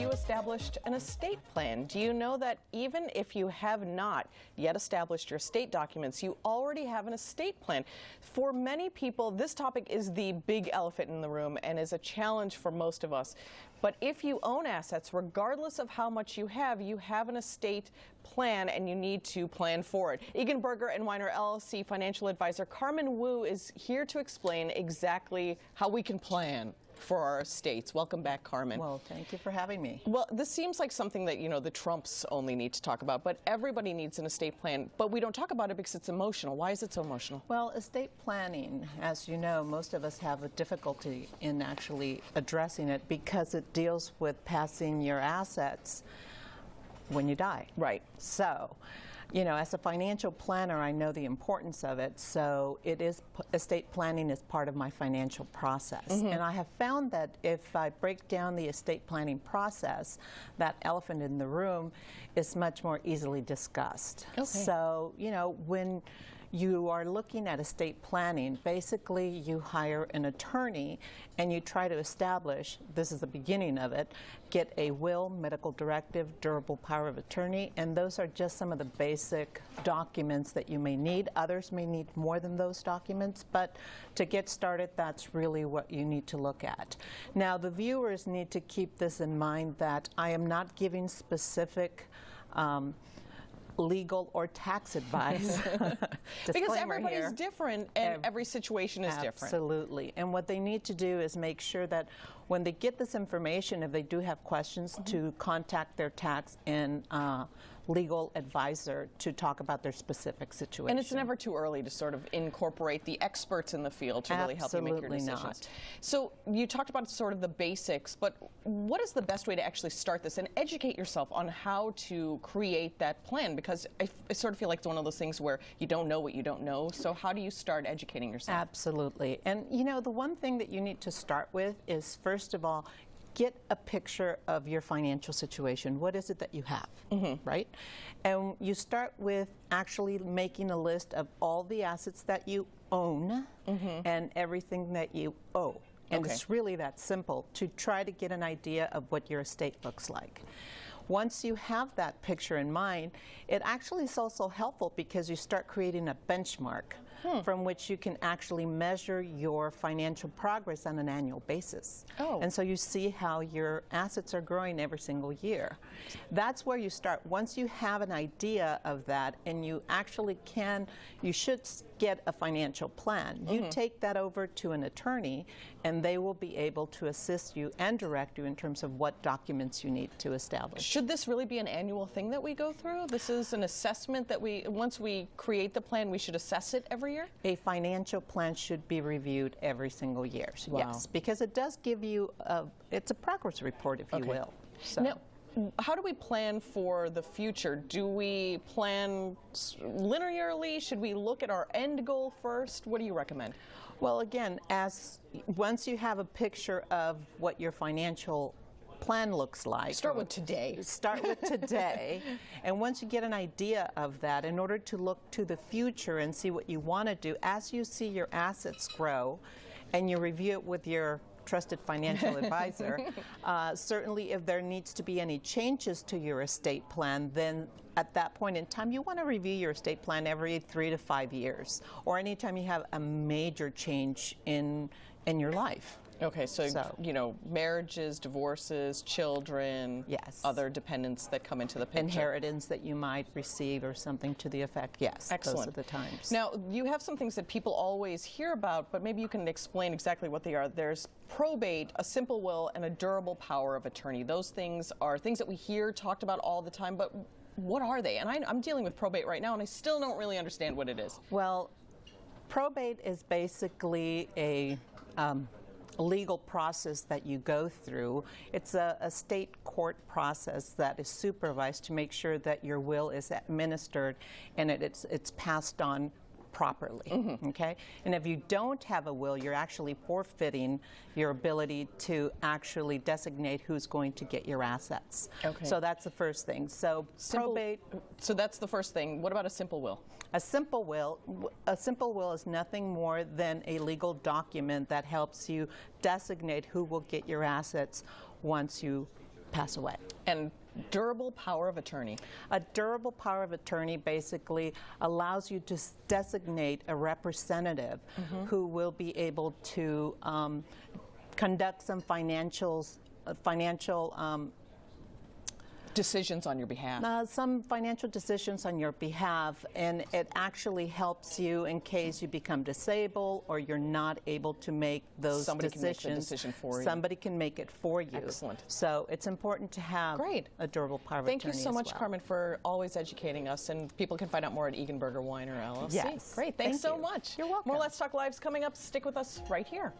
you established an estate plan? Do you know that even if you have not yet established your estate documents, you already have an estate plan? For many people, this topic is the big elephant in the room and is a challenge for most of us. But if you own assets, regardless of how much you have an estate plan and you need to plan for it. Egan Berger and Weiner LLC financial advisor Carmen Wu is here to explain exactly how we can plan for our estates. Welcome back, Carmen. Well, thank you for having me. Well, this seems like something that, the Trumps only need to talk about, but everybody needs an estate plan, but we don't talk about it because it's emotional. Why is it so emotional? Well, estate planning, as you know, most of us have a difficulty in actually addressing it because it deals with passing your assets when you die. Right. So, as a financial planner, I know the importance of it. So estate planning is part of my financial process. And I have found that if I break down the estate planning process, that elephant in the room is much more easily discussed. Okay. So, when you are looking at estate planning, basically you hire an attorney and you try to establish, this is the beginning of it, get a will, medical directive, durable power of attorney, and those are just some of the basic documents that you may need. Others may need more than those documents, but to get started, that's really what you need to look at. Now, the viewers need to keep this in mind that I am not giving specific legal or tax advice. Because everybody's different and every situation is different. Absolutely. And what they need to do is make sure that when they get this information, if they do have questions, to contact their tax and legal advisor to talk about their specific situation. And it's never too early to sort of incorporate the experts in the field to really help you make your decisions. Not. So you talked about sort of the basics, but what is the best way to actually start this and educate yourself on how to create that plan? Because I sort of feel like it's one of those things where you don't know what you don't know. So how do you start educating yourself? Absolutely. And the one thing that you need to start with is, first of all, get a picture of your financial situation. What is it that you have, right? And you start with actually making a list of all the assets that you own and everything that you owe. And it's really that simple to try to get an idea of what your estate looks like. Once you have that picture in mind, it actually is also helpful because you start creating a benchmark from which you can actually measure your financial progress on an annual basis. And so you see how your assets are growing every single year. That's where you start. Once you have an idea of that and you actually you should get a financial plan. You take that over to an attorney and they will be able to assist you and direct you in terms of what documents you need to establish. Should this really be an annual thing that we go through? This is an assessment that once we create the plan, we should assess it every year? A financial plan should be reviewed every single year, yes, because it does give you it's a progress report, if you will. So. Now, how do we plan for the future? Do we plan linearly? Should we look at our end goal first? What do you recommend? Well, again, once you have a picture of what your financial plan looks like. Start with today. Start with today. And once you get an idea of that, in order to look to the future and see what you want to do, as you see your assets grow and you review it with your trusted financial advisor, certainly if there needs to be any changes to your estate plan, then at that point in time you want to review your estate plan every 3 to 5 years, or anytime you have a major change in your life. Okay, so marriages, divorces, children, other dependents that come into the picture. Inheritance that you might receive or something to the effect, yes. Excellent. Those are the times. Now, you have some things that people always hear about, but maybe you can explain exactly what they are. There's probate, a simple will, and a durable power of attorney. Those things are things that we hear talked about all the time, but what are they? And I'm dealing with probate right now, and I still don't really understand what it is. Well, probate is basically a legal process that you go through. It's a state court process that is supervised to make sure that your will is administered and it's passed on properly, okay? And if you don't have a will, you're actually forfeiting your ability to actually designate who's going to get your assets. Okay. So that's the first thing. So probate. So that's the first thing. What about a simple will? A simple will is nothing more than a legal document that helps you designate who will get your assets once you pass away. And durable power of attorney. A durable power of attorney basically allows you to designate a representative who will be able to conduct some financial Decisions on your behalf. some financial decisions on your behalf, and it actually helps you in case you become disabled or you're not able to make those Somebody decisions. can make the decision for you. Somebody can make it for you. Excellent. So it's important to have Great. a durable power of Thank you attorney so as much, well. Carmen, for always educating us, and people can find out more at Eganberger Weiner LLC. Yes. Great. Thanks Thank so you. much. You're welcome. More Let's Talk Live's coming up. Stick with us right here.